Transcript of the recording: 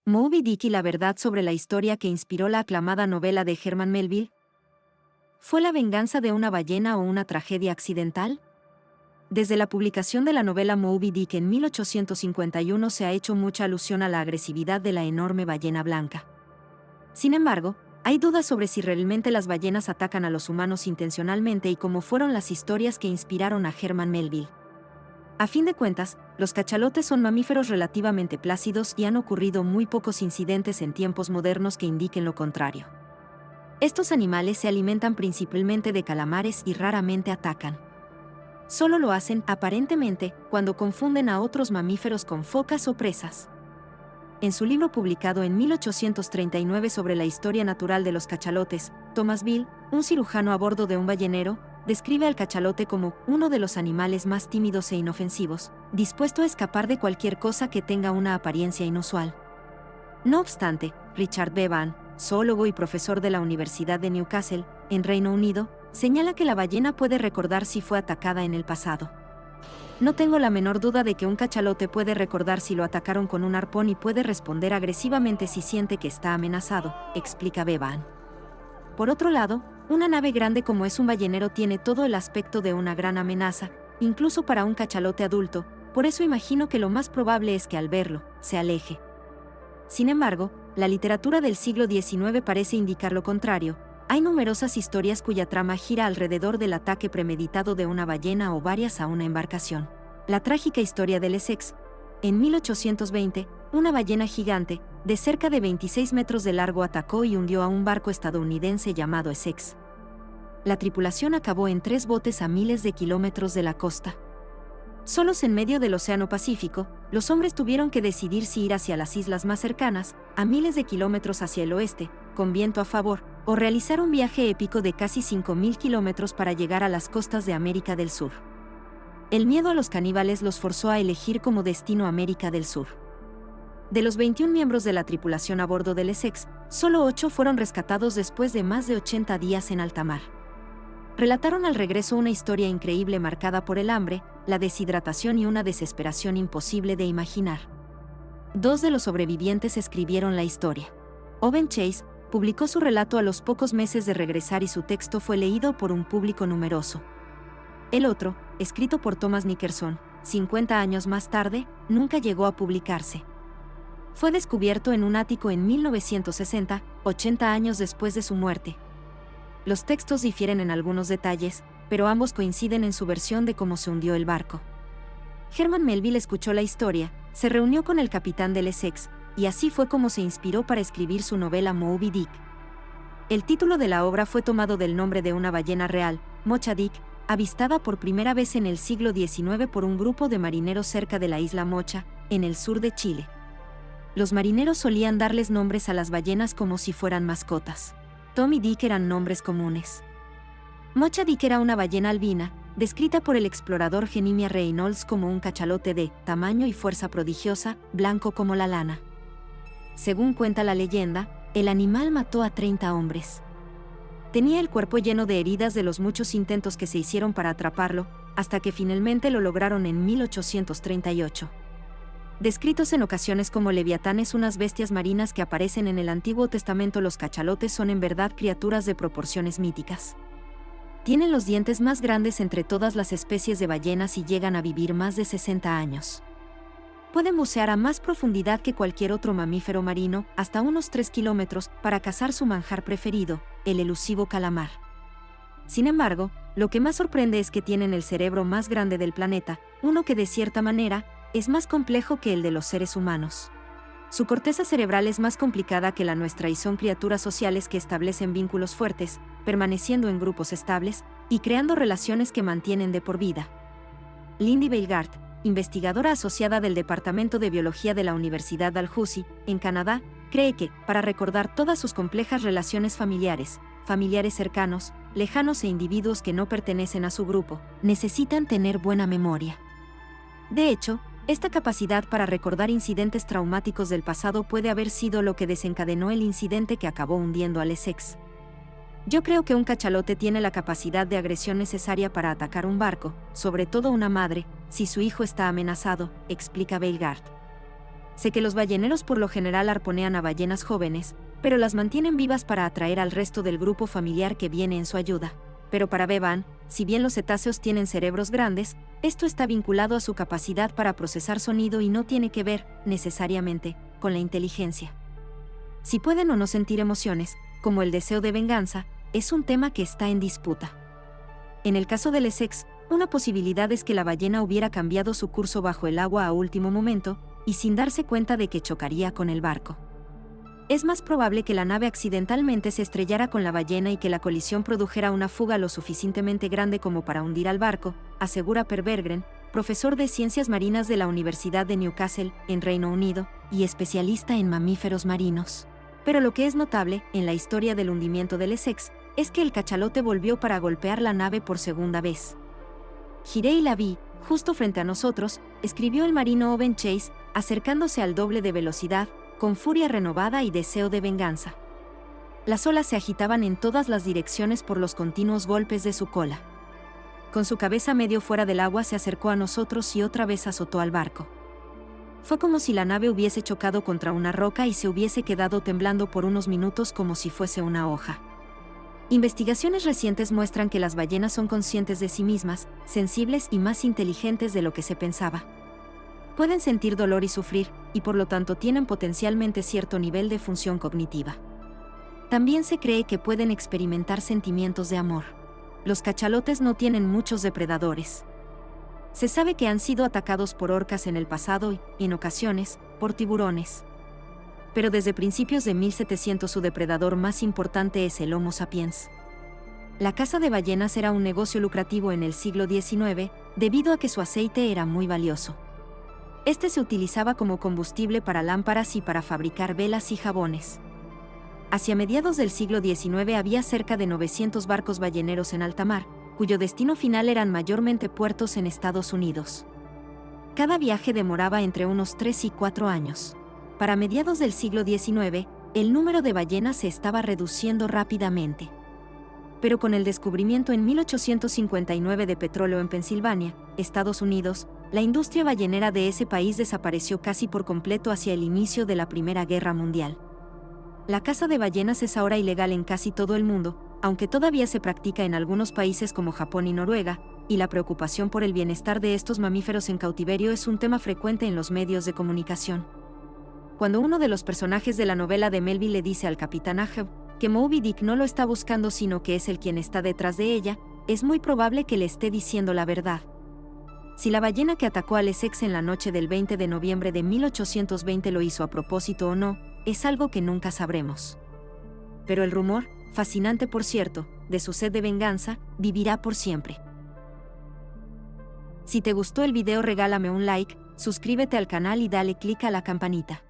Moby Dick y la verdad sobre la historia que inspiró la aclamada novela de Herman Melville. ¿Fue la venganza de una ballena o una tragedia accidental? Desde la publicación de la novela Moby Dick en 1851 se ha hecho mucha alusión a la agresividad de la enorme ballena blanca. Sin embargo, hay dudas sobre si realmente las ballenas atacan a los humanos intencionalmente y cómo fueron las historias que inspiraron a Herman Melville. A fin de cuentas, los cachalotes son mamíferos relativamente plácidos y han ocurrido muy pocos incidentes en tiempos modernos que indiquen lo contrario. Estos animales se alimentan principalmente de calamares y raramente atacan. Solo lo hacen, aparentemente, cuando confunden a otros mamíferos con focas o presas. En su libro publicado en 1839 sobre la historia natural de los cachalotes, Thomas Bill, un cirujano a bordo de un ballenero, describe al cachalote como uno de los animales más tímidos e inofensivos, dispuesto a escapar de cualquier cosa que tenga una apariencia inusual. No obstante, Richard Bevan, zoólogo y profesor de la Universidad de Newcastle, en Reino Unido, señala que la ballena puede recordar si fue atacada en el pasado. No tengo la menor duda de que un cachalote puede recordar si lo atacaron con un arpón y puede responder agresivamente si siente que está amenazado, explica Bevan. Por otro lado, una nave grande como es un ballenero tiene todo el aspecto de una gran amenaza, incluso para un cachalote adulto, por eso imagino que lo más probable es que al verlo, se aleje. Sin embargo, la literatura del siglo XIX parece indicar lo contrario. Hay numerosas historias cuya trama gira alrededor del ataque premeditado de una ballena o varias a una embarcación. La trágica historia del Essex. En 1820, una ballena gigante, de cerca de 26 metros de largo, atacó y hundió a un barco estadounidense llamado Essex. La tripulación acabó en 3 botes a miles de kilómetros de la costa. Solos en medio del Océano Pacífico, los hombres tuvieron que decidir si ir hacia las islas más cercanas, a miles de kilómetros hacia el oeste, con viento a favor, o realizar un viaje épico de casi 5.000 kilómetros para llegar a las costas de América del Sur. El miedo a los caníbales los forzó a elegir como destino América del Sur. De los 21 miembros de la tripulación a bordo del Essex, solo 8 fueron rescatados después de más de 80 días en alta mar. Relataron al regreso una historia increíble marcada por el hambre, la deshidratación y una desesperación imposible de imaginar. 2 de los sobrevivientes escribieron la historia. Owen Chase publicó su relato a los pocos meses de regresar y su texto fue leído por un público numeroso. El otro, escrito por Thomas Nickerson, 50 años más tarde, nunca llegó a publicarse. Fue descubierto en un ático en 1960, 80 años después de su muerte. Los textos difieren en algunos detalles, pero ambos coinciden en su versión de cómo se hundió el barco. Herman Melville escuchó la historia, se reunió con el capitán del Essex, y así fue como se inspiró para escribir su novela Moby Dick. El título de la obra fue tomado del nombre de una ballena real, Mocha Dick, avistada por primera vez en el siglo XIX por un grupo de marineros cerca de la isla Mocha, en el sur de Chile. Los marineros solían darles nombres a las ballenas como si fueran mascotas. Tom y Dick eran nombres comunes. Mocha Dick era una ballena albina, descrita por el explorador Jeremiah Reynolds como un cachalote de tamaño y fuerza prodigiosa, blanco como la lana. Según cuenta la leyenda, el animal mató a 30 hombres. Tenía el cuerpo lleno de heridas de los muchos intentos que se hicieron para atraparlo, hasta que finalmente lo lograron en 1838. Descritos en ocasiones como leviatanes, unas bestias marinas que aparecen en el Antiguo Testamento, los cachalotes son en verdad criaturas de proporciones míticas. Tienen los dientes más grandes entre todas las especies de ballenas y llegan a vivir más de 60 años. Pueden bucear a más profundidad que cualquier otro mamífero marino, hasta unos 3 kilómetros, para cazar su manjar preferido, el elusivo calamar. Sin embargo, lo que más sorprende es que tienen el cerebro más grande del planeta, uno que de cierta manera, es más complejo que el de los seres humanos. Su corteza cerebral es más complicada que la nuestra y son criaturas sociales que establecen vínculos fuertes, permaneciendo en grupos estables y creando relaciones que mantienen de por vida. Lindy Veilgard, investigadora asociada del Departamento de Biología de la Universidad Dalhousie, en Canadá, cree que, para recordar todas sus complejas relaciones familiares cercanos, lejanos e individuos que no pertenecen a su grupo, necesitan tener buena memoria. De hecho, esta capacidad para recordar incidentes traumáticos del pasado puede haber sido lo que desencadenó el incidente que acabó hundiendo al Essex. Yo creo que un cachalote tiene la capacidad de agresión necesaria para atacar un barco, sobre todo una madre, si su hijo está amenazado, explica Veilgard. Sé que los balleneros por lo general arponean a ballenas jóvenes, pero las mantienen vivas para atraer al resto del grupo familiar que viene en su ayuda. Pero para Bevan, si bien los cetáceos tienen cerebros grandes, esto está vinculado a su capacidad para procesar sonido y no tiene que ver, necesariamente, con la inteligencia. Si pueden o no sentir emociones, como el deseo de venganza, es un tema que está en disputa. En el caso del Essex, una posibilidad es que la ballena hubiera cambiado su curso bajo el agua a último momento, y sin darse cuenta de que chocaría con el barco. Es más probable que la nave accidentalmente se estrellara con la ballena y que la colisión produjera una fuga lo suficientemente grande como para hundir al barco, asegura Per Berggren, profesor de Ciencias Marinas de la Universidad de Newcastle, en Reino Unido, y especialista en mamíferos marinos. Pero lo que es notable, en la historia del hundimiento del Essex, es que el cachalote volvió para golpear la nave por segunda vez. Giré y la vi, justo frente a nosotros, escribió el marino Owen Chase, acercándose al doble de velocidad, con furia renovada y deseo de venganza. Las olas se agitaban en todas las direcciones por los continuos golpes de su cola. Con su cabeza medio fuera del agua se acercó a nosotros y otra vez azotó al barco. Fue como si la nave hubiese chocado contra una roca y se hubiese quedado temblando por unos minutos como si fuese una hoja. Investigaciones recientes muestran que las ballenas son conscientes de sí mismas, sensibles y más inteligentes de lo que se pensaba. Pueden sentir dolor y sufrir, y por lo tanto tienen potencialmente cierto nivel de función cognitiva. También se cree que pueden experimentar sentimientos de amor. Los cachalotes no tienen muchos depredadores. Se sabe que han sido atacados por orcas en el pasado y, en ocasiones, por tiburones. Pero desde principios de 1700 su depredador más importante es el Homo sapiens. La caza de ballenas era un negocio lucrativo en el siglo XIX, debido a que su aceite era muy valioso. Este se utilizaba como combustible para lámparas y para fabricar velas y jabones. Hacia mediados del siglo XIX había cerca de 900 barcos balleneros en alta mar, cuyo destino final eran mayormente puertos en Estados Unidos. Cada viaje demoraba entre unos 3 y 4 años. Para mediados del siglo XIX, el número de ballenas se estaba reduciendo rápidamente. Pero con el descubrimiento en 1859 de petróleo en Pensilvania, Estados Unidos, la industria ballenera de ese país desapareció casi por completo hacia el inicio de la Primera Guerra Mundial. La caza de ballenas es ahora ilegal en casi todo el mundo, aunque todavía se practica en algunos países como Japón y Noruega, y la preocupación por el bienestar de estos mamíferos en cautiverio es un tema frecuente en los medios de comunicación. Cuando uno de los personajes de la novela de Melville le dice al capitán Ahab que Moby Dick no lo está buscando sino que es él quien está detrás de ella, es muy probable que le esté diciendo la verdad. Si la ballena que atacó al Essex en la noche del 20 de noviembre de 1820 lo hizo a propósito o no, es algo que nunca sabremos. Pero el rumor, fascinante por cierto, de su sed de venganza, vivirá por siempre. Si te gustó el video regálame un like, suscríbete al canal y dale clic a la campanita.